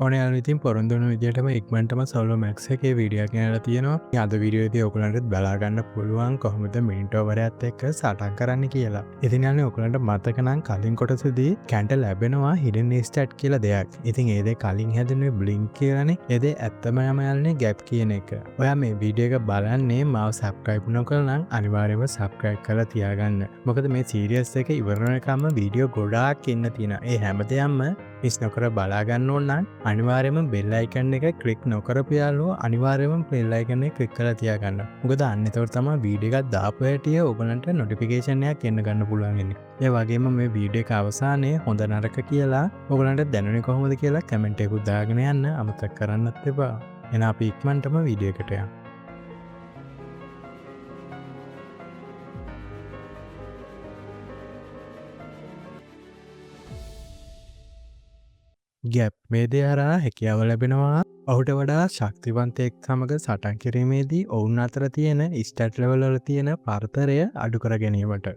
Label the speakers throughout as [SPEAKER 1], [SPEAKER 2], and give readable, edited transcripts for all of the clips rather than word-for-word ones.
[SPEAKER 1] ඕනේ යාළුවෝ ඉතින් පොරොන්දු වුණු විදිහටම ඉක්මනටම සෝලෝ මැක්ස් එකේ වීඩියෝ එකක් ගෙනලා තියෙනවා. ඉතින් අද වීඩියෝයේදී ඔයගලන්ට බලා ගන්න පුළුවන් කොහොමද මිනිට් ඕවරයත් එක්ක සටන් කරන්න කියලා. ඉතින් යාළුවෝ ඔයගලන්ට මතක නම් කලින් කොටසේදී කැන්ට ලැබෙනවා හිඩන් ස්ටැට් කියලා දෙයක්. ඉතින් ඒ දේ කලින් හැදුනේ බ්ලින්ක් කියලානේ. ඒ දේ ඇත්තම නම යාළුවනේ ගැප් කියන එක. ඔයා මේ වීඩියෝ එක බලන්නේ මාව සබ්ස්ක්‍රයිබ් නොකළා නම් අනිවාර්යයෙන්ම සබ්ස්ක්‍රයිබ් කරලා තියාගන්න. මොකද මේ සීරීස් එක ඉවර වෙනකම්ම වීඩියෝ ගොඩාක් ඉන්න තියෙනවා. ඒ හැමදේම මිස් නොකර බලා ගන්න ඕන නම් අනිවාර්යයෙන්ම බෙල් අයිකන් එක ක්ලික් නොකරපු යාළුවෝ අනිවාර්යයෙන්ම බෙල් අයිකන් එක ක්ලික් කරලා තියාගන්න. මොකද අන්න එතකොට තමයි වීඩියෝ එකක් දාපු හැටිය ඔයගලන්ට නොටිෆිකේෂන් එකක් එන්න ගන්න පුළුවන් වෙන්නේ. ඒ වගේම මේ වීඩියෝ එක අවසානයේ හොඳ නරක කියලා ඔයගලන්ට දැනුනේ කොහොමද කියලා කමෙන්ට් එකක් දාගෙන යන්න අමතක කරන්නත් එපා. එහෙනම් අපි ඉක්මනටම වීඩියෝ එකට යමු. ගැප් මේ දේ හරහා හැකියාව ලැබෙනවා ඔහුට වඩා ශක්තිවන්තයෙක් සමග සටන් කිරීමේදී ඔවුන් අතර තියෙන ස්ටැට් ලෙවල් වල තියෙන පරතරය අඩු කර ගැනීමට.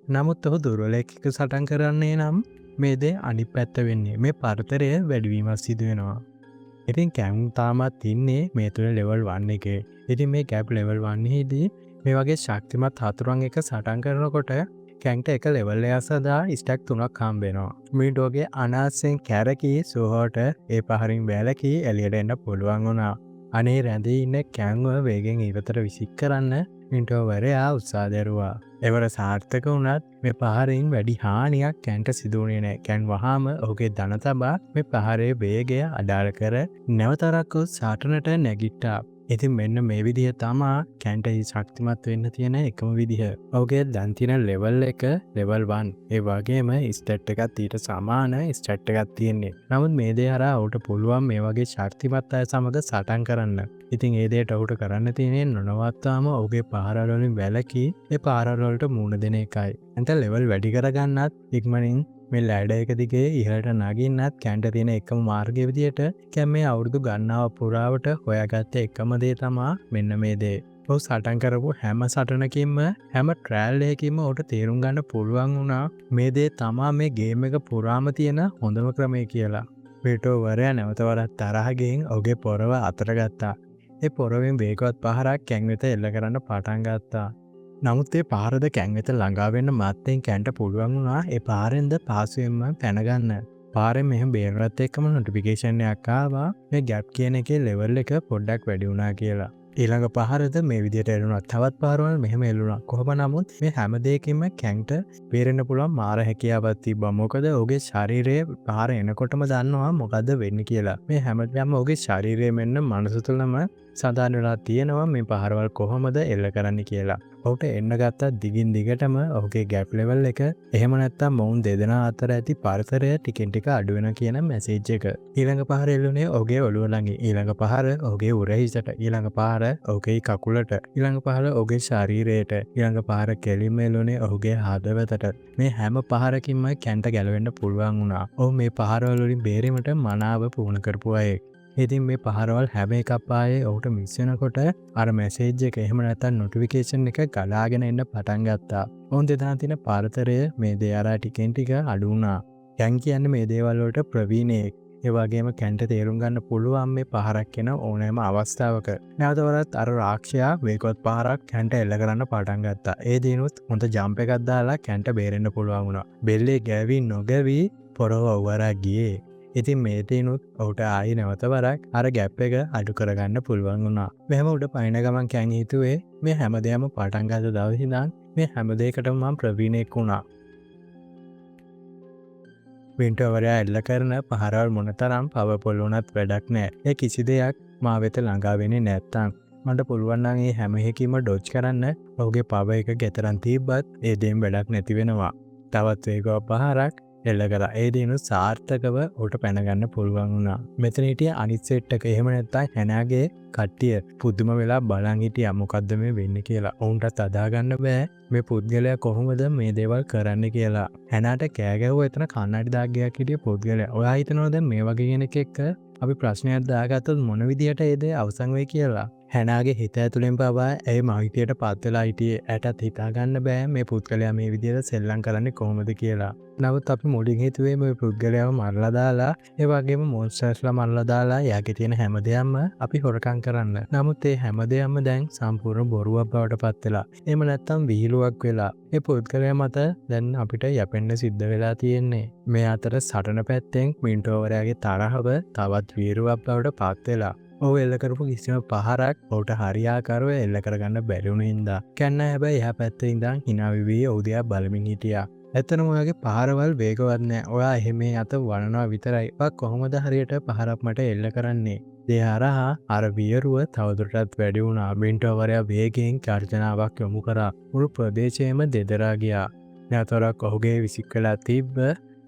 [SPEAKER 1] නමුත් ඔහු දුර්වලයෙක් එක්ක සටන් කරන්නේ නම් මේ දේ අනිත් පැත්ත වෙන්නේ මේ පරතරය වැඩිවීමක් සිදු වෙනවා. ඉතින් කැම් තාමත් ඉන්නේ මේ තුල ලෙවල් 1 එකේ. ඉතින් මේ ගැප් ලෙවල් 1 හිදී මේ වගේ ශක්තිමත් හතුරන් එක සටන් කරනකොට කැන්ට එක ලෙවල් එක සදා ස්ටැක් 3ක් හම්බ වෙනවා. මිනිටෝගේ අනාසෙන් කැරකී සෝහට ඒ පහරින් වැලකී එළියට එන්න පුළුවන් වුණා. අනේ රැඳී ඉන්න කැන්ව වේගෙන් ඉවතට විසික් කරන්න මිනිටෝවරයා උත්සාහ දරුවා. ඒවර සාර්ථක වුණත් මේ පහරින් වැඩි හානියක් කැන්ට සිදු වුණේ නැහැ. කැන් වහාම ඔහුගේ දන තබා මේ පහරේ වේගය අඩාල කර නැවතරක් සාටනට නැගිට්ටා. ඉතින් මෙන්න මේ විදිහ තමා කැන්ට ශක්තිමත් වෙන්න තියෙන එකම විදිහ. ඔහුගේ දැන් තියෙන ලෙවල් එක ලෙවල් 1. ඒ වගේම ස්ටැට් එකත් ඊට සමාන ස්ටැට් එකක් තියෙන්නේ. නමුත් මේ දේ හරහා ඔහුට පුළුවන් මේ වගේ ශක්තිමත් අය සමග සටන් කරන්න. ඉතින් ඒ දේට ඔහුට කරන්න තියෙන්නේ නොනවත්වාම ඔහුගේ පාරවල් වලින් වැළකී ඒ පාරවල් වලට මුහුණ දෙන එකයි. එතන ලෙවල් වැඩි කරගන්නත් ඉක්මනින් මේ ලෑඩ එක දිගේ ඉහළට නගින්නත් කැන්ට තියෙන එකම මාර්ගය විදියට කැන් මේ අවුරුදු ගණනාව පුරාවට හොයාගත්ත එකම දේ තමා මෙන්න මේ දේ. ඔහු සටන් කරපු හැම සටනකින්ම හැම ට්‍රයල් එකකින්ම ඔහුට තේරුම් ගන්න පුළුවන් වුණා මේ දේ තමා මේ ගේම් එක පුරාම තියෙන හොඳම ක්‍රමය කියලා. පිටෝවරයා නැවත වරක් තරහ ගිහින් ඔහුගේ පොරව අතට ගත්තා. ඒ පොරවෙන් වේගවත් පහරක් කැන් වෙත එල්ල කරන්න පටන් ගත්තා. නමුත් ඒ පාරද කැන් වෙත ළඟා වෙන්න මත්තෙන් කැන්ට පුළුවන් වුණා ඒ පාරෙන්ද පාසුවෙන්ම පැනගන්න. පාරෙන් මෙහෙම බේරගත්ත එක්කම නොටිෆිකේෂන් එකක් ආවා මේ ගැප් කියන එකේ ලෙවල් එක පොඩ්ඩක් වැඩි වුණා කියලා. ඊළඟ පහරද මේ විදිහට එළුණා. තවත් පාරවල් මෙහෙම එළුණා. කොහොම නමුත් මේ හැම දෙයකින්ම කැන්ට බේරෙන්න පුළුවන් මාර හැකියාවක් තිබ්බා. මොකද ඔහුගේ ශරීරයේ පාර එනකොටම දන්නවා මොකද්ද වෙන්නේ කියලා. මේ හැමදේම ඔහුගේ ශරීරයේ මෙන්න මනස තුළම සඳහන් වෙලා තියෙනවා මේ පහරවල් කොහොමද එල්ල කරන්න කියලා. ඔහුට එන්න ගත්තා දිගින් දිගටම ඔහුගේ ගැප් ලෙවල් එක. එහෙම නැත්නම් මොවුන් දෙදෙනා අතර ඇති පරතරය ටිකෙන් ටික අඩු වෙන කියන මැසේජ් එක. ඊළඟ පහර එල්ලුනේ ඔහුගේ ඔළුව ළඟින්. ඊළඟ පහර ඔහුගේ උරහිසට. ඊළඟ පහර ඔහුගේ කකුලට. ඊළඟ පහර ඔහුගේ ශරීරයට. ඊළඟ පහර කෙලින්ම එල්ලුනේ ඔහුගේ හදවතට. මේ හැම පහරකින්ම කැන්ට ගැලවෙන්න පුළුවන් වුණා. ඔහු මේ පහරවල වලින් බේරීමට මනාව පුහුණු කරපු අයෙක්. ඉතින් මේ පහරවල් හැම එකක් ආයේ ඔහුට මිස් වෙනකොට අර මැසේජ් එක එහෙම නැත්නම් නොටිෆිකේෂන් එක ගලාගෙන එන්න පටන් ගත්තා. ඔවුන් දෙදෙනා තියෙන පරතරය මේ දේ අරා ටිකෙන් ටික අඩු වුණා. කැන් කියන්නේ මේ දේවල් වලට ප්‍රවීණයෙක්. ඒ වගේම කැන්ට තේරුම් ගන්න පුළුවන් මේ පහරක් එන ඕනෑම අවස්ථාවක. නැවත වරත් අර රාක්ෂයා වේගවත් පහරක් කැන්ට එල්ල කරන්න පටන් ගත්තා. ඒ දිනුත් හොඳ ජම්ප් එකක් දාලා කැන්ට බේරෙන්න පුළුවන් වුණා. බෙල්ලේ ගෑවි නොගැවි පොරව අවරා ගියේ. ඉතින් මේ තිනුත් ඔහුට ආයි නැවත වරක් අර ගැප් එක අඩු කරගන්න පුළුවන් වුණා. මෙහෙම උඩ පයින් ගමන් කැන් හිතුවේ මේ හැමදේම පටන් ගත්ත දවසේ ඉඳන් මේ හැම දෙයකටම මම ප්‍රවීණෙක් වුණා. වින්ටර්වරයා එල්ල කරන පහරවල් මොනතරම් පවර්ෆුල් වුණත් වැඩක් නැහැ. ඒ කිසි දෙයක් මා වෙත ළඟා වෙන්නේ නැත්තම් මට පුළුවන් නම් මේ හැම එකකීම ඩොජ් කරන්න ඔහුගේ පවර් එක ගෙතරම් තිබ්බත් ඒ දෙයින් වැඩක් නැති වෙනවා. තවත් වේගවත් පහරක් එල්ල කරා. ඒ දිනු සාර්ථකව උට පැනගන්න පුළුවන් වුණා. මෙතන හිටිය අනිත් සෙට් එක එහෙම නැත්නම් හැනාගේ කට්ටිය පුදුම වෙලා බලන් හිටියා මොකද්ද මේ වෙන්නේ කියලා. ඔවුන්ටත් අදා ගන්න බෑ මේ පුද්ගලයා කොහොමද මේ දේවල් කරන්න කියලා. හැනාට කෑ ගැහුවා එතන කන්නඩි දාගයක් හිටිය පුද්ගලයා. ඔයා හිතනවද මේ වගේ කෙනෙක් එක්ක අපි ප්‍රශ්නයක් දාගත්තොත් මොන විදියට ඒ දේ අවසන් වෙයි කියලා? හැනාගේ හිත ඇතුළෙන් පවා ඇයි මහිතයට පත්වෙලා හිටියේ ඇටත් හිතාගන්න බෑ මේ පුද්ගලයා මේ විදිහට සෙල්ලම් කරන්නේ කොහොමද කියලා. නමුත් අපි මුලින් හිතුවේ මේ පුද්ගලයාව මරලා දාලා ඒ වගේම මොන්ස්ටර්ස්ලා මරලා දාලා එයාගේ තියෙන හැම දෙයක්ම අපි හොරකම් කරන්න. නමුත් ඒ හැම දෙයක්ම දැන් සම්පූර්ණ බොරුවක් බවට පත් වෙලා. එහෙම නැත්තම් විහිළුවක් වෙලා. ඒ පුද්ගලයා මත දැන් අපිට යැපෙන්න සිද්ධ වෙලා තියෙන්නේ. මේ අතර සටන පැත්තෙන් මින්ටෝවරයාගේ තරහව තවත් වීරුවක් බවට පත් වෙලා. ඔහු එල්ල කරපු කිසිම පහරක් ඔහුට හරියාකාරව එල්ල කරගන්න බැරි වුණ හින්දා. කැන්න හැබැයි එහා පැත්තේ ඉඳන් hina වෙවි ඔහු දිහා බලමින් හිටියා. ඇත්තටම ඔයාගේ පහරවල් වේගවත් නෑ. ඔයා එහෙම අත වනනවා විතරයි. ඔයා කොහොමද හරියට පහරක් මට එල්ල කරන්නේ? ඒ හරහා අර වියරුව තවදුරටත් වැඩි වුණා. මින්ටෝවරයා වේගයෙන් ගර්ජනාවක් යොමු කරා. මුළු ප්‍රදේශයම දෙදරා ගියා. නැවතවරක් ඔහුගේ විසික් වෙලා තිබ්බ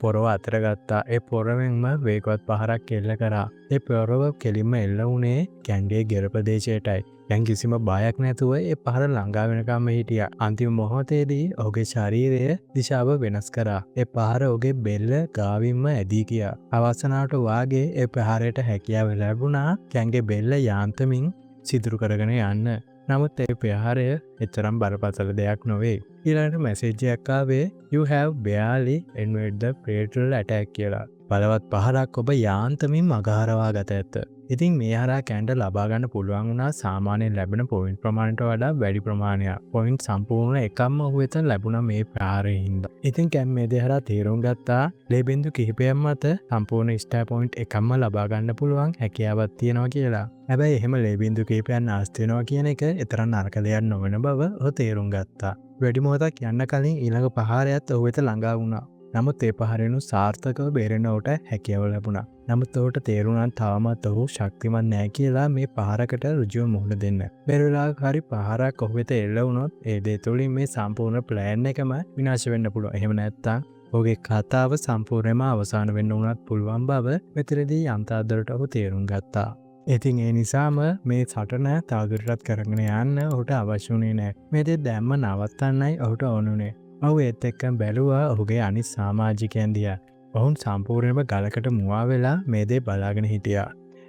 [SPEAKER 1] පොරව අතර ගත්තා. ඒ පොරවෙන්ම වේගවත් පහරක් එල්ල කරා. ඒ පොරව කෙලින්ම එල්ල වුණේ කැන්ගේ ගෙර ප්‍රදේශයටයි. දැන් කිසිම බයක් නැතුව ඒ පහර ළඟා වෙනකම්ම හිටියා. අන්තිම මොහොතේදී ඔහුගේ ශරීරය දිශාව වෙනස් කරා. ඒ පහර ඔහුගේ බෙල්ල ගාවින්ම ඇදී ගියා. අවසනාවට වාගේ ඒ පහරයට හැකියාව ලැබුණා කැන්ගේ බෙල්ල යාන්තමින් සිදුරු කරගෙන යන්න. නමුත් ඒ ප්‍රහාරය එතරම් බරපතල දෙයක් නොවේ. ඊළඟට මැසේජ් එකක් ආවේ you have barely entered the fatal attack කියලා. බලවත් පහරක් ඔබ යාන්තමින් මගහරවා ගත ඇත. ඉතින් මේ හරහා කැන්ට ලබා ගන්න පුළුවන් වුණා සාමාන්‍යයෙන් ලැබෙන පොයින්ට් ප්‍රමාණයට වඩා වැඩි ප්‍රමාණයක්. පොයින්ට් සම්පූර්ණ එකක්ම ඔහු වෙත ලැබුණා මේ ප්‍රහාරයෙන් හින්දා. ඉතින් කැන් මේ දේ හරහා තේරුම් ගත්තා ලේ බින්දු කිහිපයක් මත සම්පූර්ණ ස්ටාර් පොයින්ට් එකක්ම ලබා ගන්න පුළුවන් හැකියාවක් තියෙනවා කියලා. හැබැයි එහෙම ලේ බින්දු කිහිපයක් නාස්ති වෙනවා කියන එක එතරම් නරක දෙයක් නොවන බව ඔහු තේරුම් ගත්තා. වැඩි මොහොතක් යන්න කලින් ඊළඟ පහරයත් ඔහු වෙත ළඟා වුණා. නමුත් ඒ පහරෙනු සාර්ථකව බේරෙන්න ඔහුට හැකියාව ලැබුණා. නමුත් ඔහුට තේරුණා තවමත් ඔහු ශක්තිමත් නැහැ කියලා මේ පහරකට ඍජුව මුහුණ දෙන්න. බැරි වෙලාවක හරි පහරක් ඔහු වෙත එල්ල වුණොත් ඒ දේ තුළින් මේ සම්පූර්ණ ප්ලෑන් එකම විනාශ වෙන්න පුළුවන්. එහෙම නැත්නම් ඔහුගේ කතාව සම්පූර්ණයෙන්ම අවසන් වෙන්න උනත් පුළුවන් බව මෙතනදී යම්තාදරට ඔහු තේරුම් ගත්තා. ඉතින් ඒ නිසාම මේ සටන තවදුරටත් කරගෙන යන්න ඔහුට අවශ්‍ය වුණේ නැහැ. මේ දේ දැම්ම නවත්තන්නයි ඔහුට ඕන වුණේ. ඔහු ඒත් එක්කම බැලුවා ඔහුගේ අනිත් සමාජිකයන් දිහා. ඔවුන් සම්පූර්ණයෙන්ම ගලකට මුවා වෙලා මේ දේ බලාගෙන හිටියා.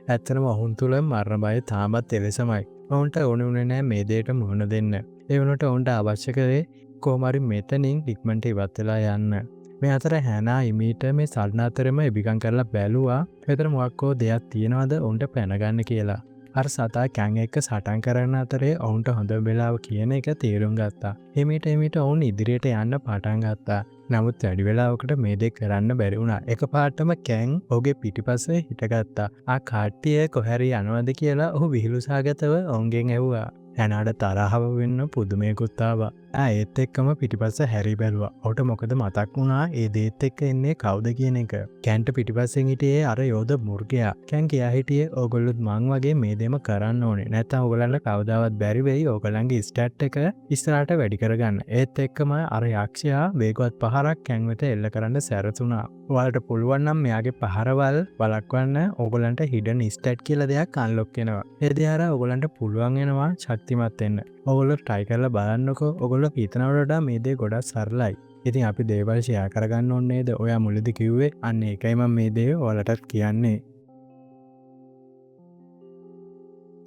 [SPEAKER 1] ඇත්තටම ඔවුන් තුල මරණ බය තාමත් එලෙසමයි. ඔවුන්ට ඕන වුණේ නැහැ මේ දෙයට මුහුණ දෙන්න. ඒ වුණාට ඔවුන්ට අවශ්‍ය කරේ කොහොම හරි මෙතනින් ඉක්මනට ඉවත් වෙලා යන්න. මේ අතර හැනා ඉමීට මේ සල්න අතරෙම එබිකම් කරලා බැලුවා මෙතන මොකක්කෝ දෙයක් තියෙනවද ඔවුන්ට පැනගන්න කියලා. අර සතා කැන් එක්ක සටන් කරන අතරේ ඔවුන්ට හොඳ වෙලාව කියන එක තේරුම් ගත්තා. එමෙට ඔවුන් ඉදිරියට යන්න පටන් ගත්තා. නමුත් වැඩි වෙලාවකට මේ දේ කරන්න බැරි වුණා. එකපාරටම කැන් ඔහුගේ පිටිපස්සේ හිටගත්තා. ආ කට්ටිය කොහරි යනවද කියලා ඔහු විහිළුසහගතව ඔවුන්ගෙන් ඇහුවා. හැනාට තරහව වෙන්න පුදුමයකුත් ආවා. ඒත් එක්කම පිටිපස්ස හැරි බැලුවා. ඔහුට මොකද මතක් වුණා ඒ දේත් එක්ක එන්නේ කවුද කියන එක. කැන්ට පිටිපස්සෙන් හිටියේ අර යෝධ මුර්ගයා. කැන් කියා හිටියේ ඕගොල්ලොත් මං වගේ මේ දෙම කරන්න ඕනේ. නැත්නම් ඕගොල්ලන්ට කවදාවත් බැරි වෙයි ඕගොල්ලන්ගේ ස්ටැට් එක ඉස්සරහට වැඩි කරගන්න. ඒත් එක්කම අර යක්ෂයා වේගවත් පහරක් කැන් වෙත එල්ල කරන්න සැරසුණා. ඔයාලට පුළුවන් නම් මෙයාගේ පහරවල් වළක්වන්න ඕගොල්ලන්ට හිඩන් ස්ටැට් කියලා දෙයක් අන්ලොක් වෙනවා. ඒ දේ හරහා ඕගොල්ලන්ට පුළුවන් වෙනවා ශක්තිමත් වෙන්න. ඔගොල්ලෝ try කරලා බලන්නකෝ. ඔගොල්ලෝ හිතනවට වඩා මේ දේ ගොඩක් සරලයි. ඉතින් අපි දේවල් ෂෙයා කරගන්න ඕනේ නේද? ඔයා මුලදී කිව්වේ අන්න ඒකයි මම මේ දේ ඔයාලටත් කියන්නේ.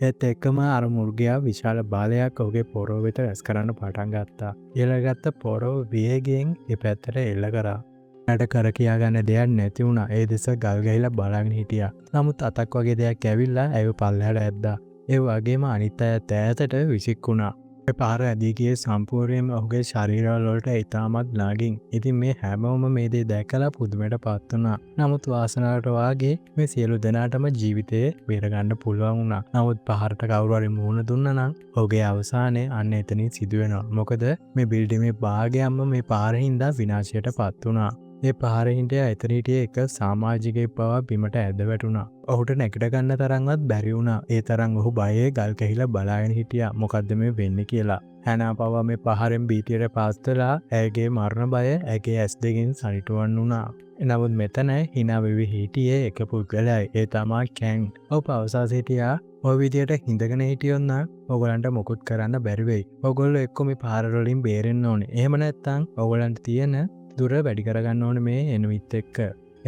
[SPEAKER 1] ඒත් එක්කම අර මුර්ගයා විශාල බාලයක් ඔහුගේ පොරව වෙත රැස් කරන්න පටන් ගත්තා. ඊළඟට පොරව වේගයෙන් ඒ පැත්තට එල්ල කරා. නඩ කර කියා ගන්න දෙයක් නැති වුණා. ඒ දෙස ගල් ගහිලා බලාගෙන හිටියා. නමුත් අතක් වගේ දෙයක් ඇවිල්ලා ඇව පල්ලෙහාට ඇද්දා. ඒ වගේම අනිත් අය ඈතට විසිකුණා. ඒ පාර ඇදී ගියේ සම්පූර්ණයෙන්ම ඔහුගේ ශරීරවල වලට ඉතාමත් ළඟින්. ඉතින් මේ හැමෝම මේ දේ දැකලා පුදුමයට පත් වුණා. නමුත් වාසනාවට වාගේ මේ සියලු දෙනාටම ජීවිතේ බේරගන්න පුළුවන් වුණා. නමුත් පහරට කවුරු හරි මුහුණ දුන්නා නම් ඔහුගේ අවසානය අන්න එතනින් සිදු වෙනවා. මොකද මේ බිල්ඩිමේ භාගයක්ම මේ පාරේ හින්දා විනාශයට පත් වුණා. ඒ පහරේ හිටියා එතන හිටියේ එක සමාජිකයෙක් පවා බිමට ඇද වැටුණා. ඔහුට නැගිට ගන්න තරම්වත් බැරි වුණා. ඒ තරම් ඔහු බයේ ගල් කැහිලා බලාගෙන හිටියා මොකද්ද මේ වෙන්නේ කියලා. හැනා පවා මේ පහරෙන් බීතියට පාස් වෙලා ඇගේ මරණ බය ඇගේ ඇස් දෙකෙන් සනිටුවන් වුණා. නමුත් මෙතන hina වෙවි හිටියේ එක පුද්ගලයයි. ඒ තමයි කැන්. ඔහු පවසා සිටියා ඔය විදියට හිඳගෙන හිටියොත් නම් ඔයගලන්ට මොකුත් කරන්න බැරි වෙයි. ඔයගොල්ලෝ එක්ක මේ පහර වලින් බේරෙන්න ඕනේ. එහෙම නැත්නම් ඔයගලන්ට තියෙන දුර වැඩි කරගන්න ඕනේ මේ එනුවිත් එක්ක.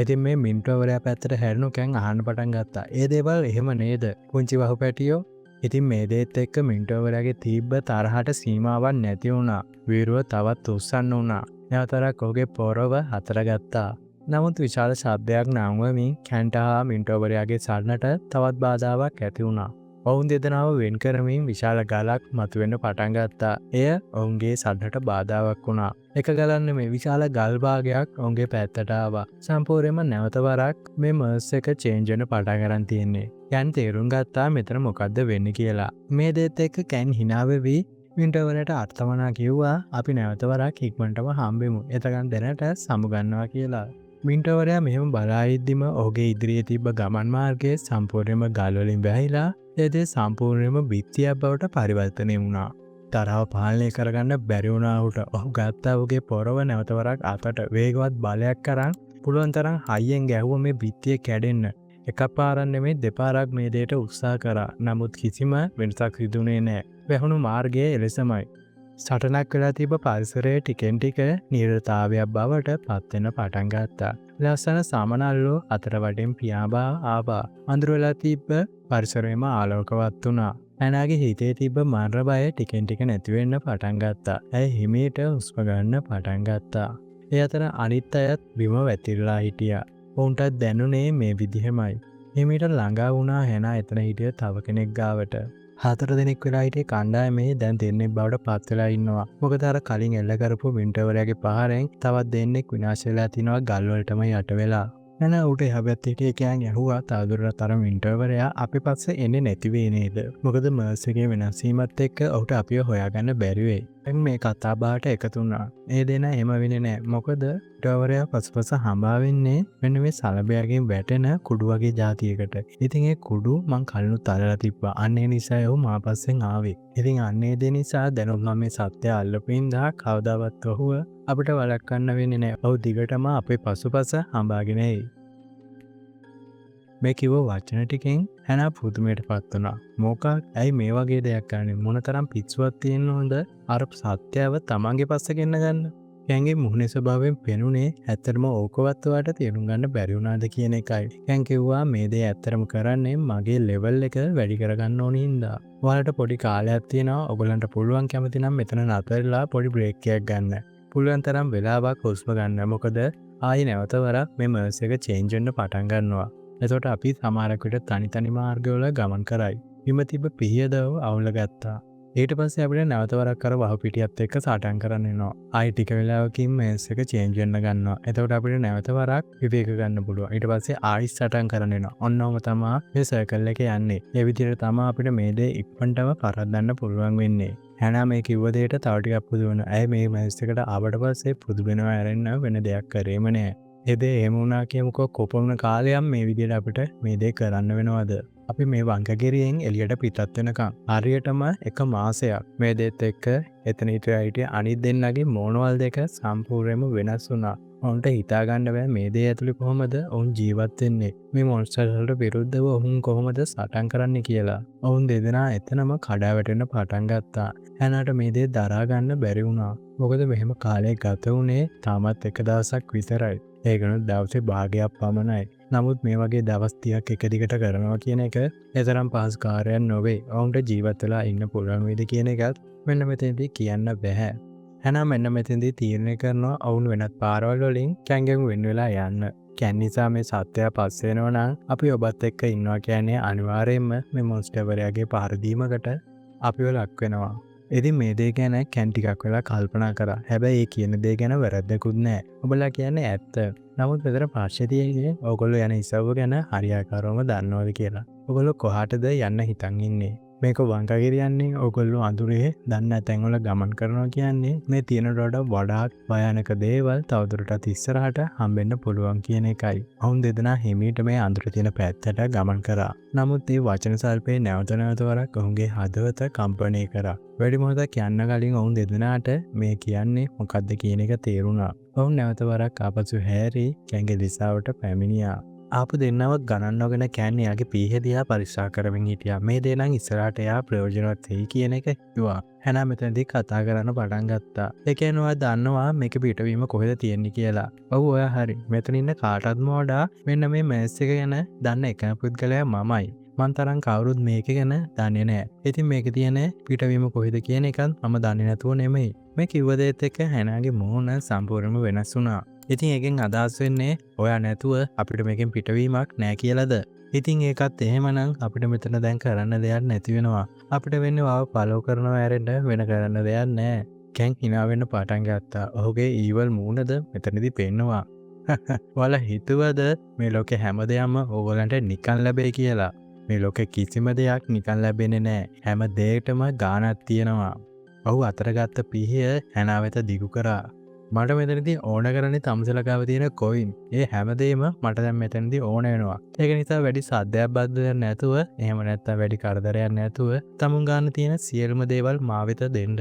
[SPEAKER 1] ඉතින් මේ මින්ටෝවරයා පැත්තට හැරුණු කැන් අහන්න පටන් ගත්තා. ඒ දේවල් එහෙම නේද? පුංචි වහු පැටියෝ ඉතින් මේ දේත් එක්ක මින්ටෝවරයාගේ තිබ්බ තරහට සීමාවක් නැති වුණා. වීරුව තවත් උස්සන්න වුණා. නැවතරක් ඔහුගේ පොරව අතර ගත්තා. නමුත් විශාල ශබ්දයක් නංවමින් කැන්ට හා මින්ටෝවරයාගේ සරණට තවත් බාධාවක් ඇති වුණා. ඔවුන් දෙදෙනාව වෙන් කරමින් විශාල ගලක් මතුවෙන්න පටන් ගත්තා. එය ඔවුන්ගේ සරණට බාධාවක් වුණා. එක ගලන්න මේ විශාල ගල් භාගයක් ඔවුන්ගේ පැත්තට ආවා. සම්පූර්ණයෙන්ම නැවත වරක් මේ මර්ස් එක චේන්ජ් වෙන්න පටන් ගන්න තියෙන්නේ. යන් තේරුම් ගත්තා මෙතන මොකද්ද වෙන්නේ කියලා. මේ දේත් එක්ක කැන් hina වෙවි මින්ටෝවරයාට අර්ථමනා කිව්වා අපි නැවත වරක් ඉක්මනටම හම්බෙමු. එතකන් දැනට සමුගන්නවා කියලා. මින්ටෝවරයා මෙහෙම බලා ඉද්දිම ඔහුගේ ඉදිරියේ තිබ්බ ගමන් මාර්ගය සම්පූර්ණයෙන්ම ගල් වලින් වැහිලා ඒ දේ සම්පූර්ණයෙන්ම බිත්තියක් බවට පරිවර්තනය වුණා. තරහව පාලනය කරගන්න බැරි වුණා ඔහුට. ඔහු ගත්තා ඔහුගේ පොරව නැවත වරක් අතට වේගවත් බලයක් කරන් පුළුවන් තරම් හයියෙන් ගැහුවා මේ බිත්තිය කැඩෙන්න. එකපාරක් නෙමෙයි දෙපාරක් මේ දෙයට උත්සාහ කරා. නමුත් කිසිම වෙනසක් සිදුුනේ නැහැ. වැහුණු මාර්ගය එලෙසමයි. සටනක් වෙලා තිබ්බ පරිසරයේ ටිකෙන් ටික නිරතාවයක් බවට පත් වෙන පටන් ගත්තා. ලස්සන සමනල්ලෝ අතර වටෙන් පියාඹා ආවා. අඳුර වෙලා තිබ්බ පරිසරයේම ආලෝකවත් වුණා. ඇනාගේ හිතේ තිබ්බ මරණ බය ටිකෙන් ටික නැති වෙන්න පටන් ගත්තා. ඇය හිමීට හුස්ම ගන්න පටන් ගත්තා. ඒ අතර අනිත් අයත් බිම වැතිරලා හිටියා. ඔවුන්ටත් දැනුනේ මේ විදිහමයි. හිමීට ළඟා වුණා හැනා එතන හිටිය තව කෙනෙක් ගාවට. 4 දෙනෙක් වෙලා හිටියේ කණ්ඩායමේ දැන් දෙන්නෙක් බවට පත් වෙලා ඉන්නවා. මොකද අර කලින් එල්ල කරපු වින්ටර්වරයාගේ පහරෙන් තවත් දෙන්නෙක් විනාශ වෙලා තිනවා ගල් වලටම යට වෙලා. එන උට හැබැත් හිටියේ කියන් ඇහුවා තවදුරටත් අර වින්ටර්වරයා අපි පස්සේ එන්නේ නැති වෙයි නේද? මොකද මර්ස් එකේ වෙනස් වීමත් එක්ක ඔහුට අපිව හොයාගන්න බැරි වෙයි. දැන් මේ කතා බහට එකතු වුණා. ඒ දෙන එහෙම වෙන්නේ නැහැ. මොකද වින්ටර්වරයා පසුපස හඹා වෙන්නේ මෙන්න මේ සලබයාගෙන් වැටෙන කුඩු වගේ જાතියකට. ඉතින් ඒ කුඩු මං කලිනුත් අල්ලලා තිබ්බා. අන්න ඒ නිසා ඔහු මා පස්සෙන් ආවේ. ඉතින් අන්න ඒ දේ නිසා දැනුත් මම මේ සත්‍ය අල්ලපින්දා කවදාවත් ඔහුව අපිට වළක්වන්න වෙන්නේ නැහැ. ඔහු දිගටම අපේ පසුපස හඹාගෙන එයි. මේ කිව්ව වචන ටිකෙන් හැනා පුදුමයට පත් වුණා. මොකක් ඇයි මේ වගේ දෙයක් කරන්නේ? මොනතරම් පිස්සුවක් තියෙන්න හොඳ අර සත්‍යව තමන්ගේ පස්ස ගෙන්න ගන්න. කැන්ගේ මුහුණේ ස්වභාවයෙන් පෙනුනේ ඇත්තටම ඕකවත් ඔයාලට තේරුම් ගන්න බැරි වුණාද කියන එකයි. කැන් කිව්වා මේ දේ ඇත්තටම කරන්නේ මගේ ලෙවල් එක වැඩි කරගන්න ඕනේ හින්දා. ඔයාලට පොඩි කාලයක් තියෙනවා. ඔයගලන්ට පුළුවන් කැමති නම් මෙතන නතරලා පොඩි බ්‍රේක් එකක් ගන්න. පුළුවන් තරම් වෙලාවක් හුස්ම ගන්න. මොකද ආයි නැවත වරක් මේ මර්ස් එක චේන්ජ් වෙන්න පටන් ගන්නවා. එතකොට අපි සමහරක් විට තනි මාර්ගවල ගමන් කරයි. හිම තිබ්බ පිහියදව අවුල ගත්තා. ඊට පස්සේ අපිට නැවත වරක් අර වහු පිටියත් එක්ක සටන් කරන්න වෙනවා. ආයි ටික වෙලාවකින් මේස් එක චේන්ජ් වෙන්න ගන්නවා. එතකොට අපිට නැවත වරක් විවේක ගන්න පුළුවන්. ඊට පස්සේ ආයි සටන් කරන්න වෙනවා. ඔන්නෝම තමයි මේ සර්කල් එක යන්නේ. ඒ විදිහට තමයි අපිට මේ දේ ඉක්මනටම කරද්දන්න පුළුවන් වෙන්නේ. හැනා මේ කිව්ව දෙයට තව ටිකක් පුදු වෙනවා. ඇයි මේ මේස් එකට ආවට පස්සේ පුදු වෙනවා ඇරෙන්න වෙන දෙයක් කරේම නෑ. ඒ දේ එහෙම වුණා කියමුකෝ කොපමණ කාලයක් මේ විදිහට අපිට මේ දේ කරන්න වෙනවද? අපි මේ වංකගිරියෙන් එළියට පිටත් වෙනකම් හරියටම එක මාසයක් මේ දෙත් එක්ක එතන හිටිය අනිත් දෙන්නගේ මොනවල් දෙක සම්පූර්ණයෙන්ම වෙනස් වුණා. ඔවුන්ට හිතා ගන්න බෑ මේ දේ ඇතුලේ කොහොමද ඔවුන් ජීවත් වෙන්නේ. මේ මොන්ස්ටර් වලට විරුද්ධව ඔවුන් කොහොමද සටන් කරන්නේ කියලා. ඔවුන් දෙදෙනා එතනම කඩා වැටෙන්න පටන් ගත්තා. හැනාට මේ දේ දරා ගන්න බැරි වුණා. මොකද මෙහෙම කාලයක් ගත වුණේ තාමත් එක දවසක් විතරයි. ඒකනොත් දවසේ භාගයක් පමණයි. නමුත් මේ වගේ දවස් 30ක් එක දිගට කරනවා කියන එක එතරම් පහසු කාර්යයක් නොවේ. ඔවුන්ට ජීවත් වෙලා ඉන්න පුළුවන් වේද කියන එකත් මෙන්න මෙතනදී කියන්න බෑ. එහෙනම් මෙන්න මෙතනදී තීරණය කරනවා ඔවුන් වෙනත් පාරවල් වලින් කැන්ගෙන් වෙන් වෙලා යන්න. කැන් නිසා මේ සත්‍යය පස් වෙනවා නම් අපි ඔබත් එක්ක ඉන්නවා කියන්නේ අනිවාර්යයෙන්ම මේ මොන්ස්ටර් වරයාගේ පාර දීමකට අපිව ලක් වෙනවා. ඉතින් මේ දේ ගැන කැන් ටිකක් වෙලා කල්පනා කරා. හැබැයි ඒ කියන දේ ගැන වැරද්දකුත් නැහැ. ඔබලා කියන්නේ ඇත්ත. නමුත් මෙතන ප්‍රශ්නේ තියෙන්නේ ඔයගොල්ලෝ යන ඉසව්ව ගැන හරියාකාරවම දන්නවද කියලා. ඔයගොල්ලෝ කොහාටද යන්න හිතන් ඉන්නේ? මේක වංකගිරියන්නේ ඔයගොල්ලෝ අඳුරේ දන්න තැන්වල ගමන් කරනවා කියන්නේ මේ තියෙනට වඩාත් භයානක දේවල් තවදුරටත් ඉස්සරහට හම්බෙන්න පුළුවන් කියන එකයි. ඔවුන් දෙදෙනා හිමීට මේ අඳුර තියෙන පැත්තට ගමන් කරා. නමුත් මේ වචන සල්පේ නැවත නැවත වරක් ඔවුන්ගේ හදවත කම්පණය කරා. වැඩි මොහොතක් යන්න කලින් ඔවුන් දෙදෙනාට මේ කියන්නේ මොකක්ද කියන එක තේරුණා. ඔවුන් නැවත වරක් ආපසු හැරී කැන්ගේ දිශාවට පැමිණියා. ආපු දෙන්නව ගණන් නොගෙන කෑන් එයාගේ පීහේ දිහා පරික්ෂා කරමින් හිටියා. මේ දේ නම් ඉස්සරහට එයා ප්‍රයෝජනවත් වෙයි කියන එක කිව්වා. හැනා මෙතනදී කතා කරන්න පටන් ගත්තා. ඒ කියන්නේ ඔයා දන්නවා මේක පිටවීම කොහෙද තියෙන්නේ කියලා. ඔව් ඔයා හරි. මෙතන ඉන්න කාටවත් වඩා මෙන්න මේ මේස් එක ගැන දන්න එකම පුද්ගලයා මමයි. මන් තරම් කවුරුත් මේක ගැන දන්නේ නෑ. ඉතින් මේක තියෙන පිටවීම කොහෙද කියන එකත් මම දන්නේ නැතුව නෙමෙයි. මේ කිව්ව දේත් එක්ක හැනාගේ මූණ සම්පූර්ණයෙන්ම වෙනස් වුණා. ඉතින් ඒකෙන් අදහස් වෙන්නේ ඔයා නැතුව අපිට මේකෙන් පිටවීමක් නෑ කියලාද? ඉතින් ඒකත් එහෙමනම් අපිට මෙතන දැන් කරන්න දෙයක් නැති වෙනවා. අපිට වෙන්නේ ආව ෆලෝ කරනවා ඇරෙන්න වෙන කරන්න දෙයක් නෑ. කැන් hina වෙන්න පටන් ගත්තා. ඔහුගේ ඊවල් මූණද මෙතනදී පේනවා. ඔයාලා හිතුවද මේ ලෝකේ හැම දෙයක්ම ඕගොල්ලන්ට නිකන් ලැබෙයි කියලා? මේ ලෝකේ කිසිම දෙයක් නිකන් ලැබෙන්නේ නෑ. හැම දෙයකටම ගාණක් තියෙනවා. ඔහු අතරගත්ත පිහිය හැනා වෙත දිගු කරා. මට මෙතනදී ඕන කරන්නේ තමුසෙලා ගාව තියෙන කොයින්. ඒ හැමදේම මට දැන් මෙතනදී ඕන වෙනවා. ඒක නිසා වැඩි සද්දයක් බද්දයක් නැතුව, එහෙම නැත්නම් වැඩි කරදරයක් නැතුව තමුන් ගන්න තියෙන සියලුම දේවල් මා වෙත දෙන්න.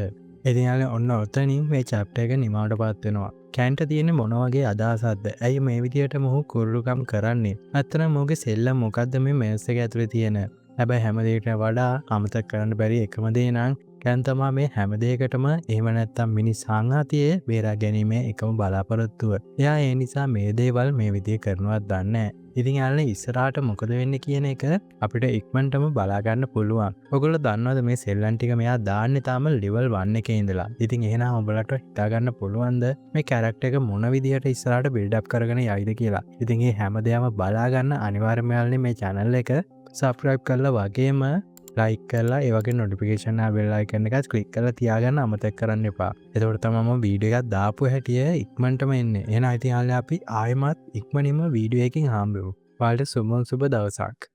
[SPEAKER 1] ඉතින් යාළුවා ඔන්න ඔතනින් මේ chapter එක නිමාවටපත් වෙනවා. කැන්ට තියෙන්නේ මොන වගේ අදහසක්ද? ඇයි මේ විදියට මොහු කුරුළුකම් කරන්නේ? අත්තනම් මොහුගේ සෙල්ලම් මොකද්ද මේ මේස් එක ඇතුලේ තියෙන? හැබැයි හැම දෙයකටම වඩා අමතක කරන්න බැරි එකම දේ නම් කැන් තමා මේ හැම දෙයකටම එහෙම නැත්නම් මිනිස් සංහතියේ බේරා ගැනීමේ එකම බලාපොරොත්තුව. එයා ඒ නිසා මේ දේවල් මේ විදිය කරනවත් දන්නේ නැහැ. ඉතින් යාළුවනේ ඉස්සරහට මොකද වෙන්නේ කියන එක අපිට ඉක්මනටම බලා ගන්න පුළුවන්. ඔයගොල්ලෝ දන්නවද මේ සෙල්ලම් ටික මෙයා දාන්නේ තාම level 1 එකේ ඉඳලා. ඉතින් එහෙනම් ඔයගලට හිතා ගන්න පුළුවන්ද මේ character එක මොන විදියට ඉස්සරහට build up කරගෙන යයිද කියලා. ඉතින් මේ හැමදේම බලා ගන්න අනිවාර්යයෙන්ම යාළුවනේ මේ channel එක subscribe කරලා වගේම like කරලා ඒ වගේ notification bell icon එකත් click කරලා තියාගන්න අමතක කරන්න එපා. එතකොට තමයි මම වීඩියෝ එකක් දාපු හැටිය ඉක්මනටම එන්නේ. එහෙනම් ඉතින් අපි ආයෙමත් ඉක්මනින්ම වීඩියෝ එකකින් හම්බෙමු. ඔයාලට සුබ දවසක්.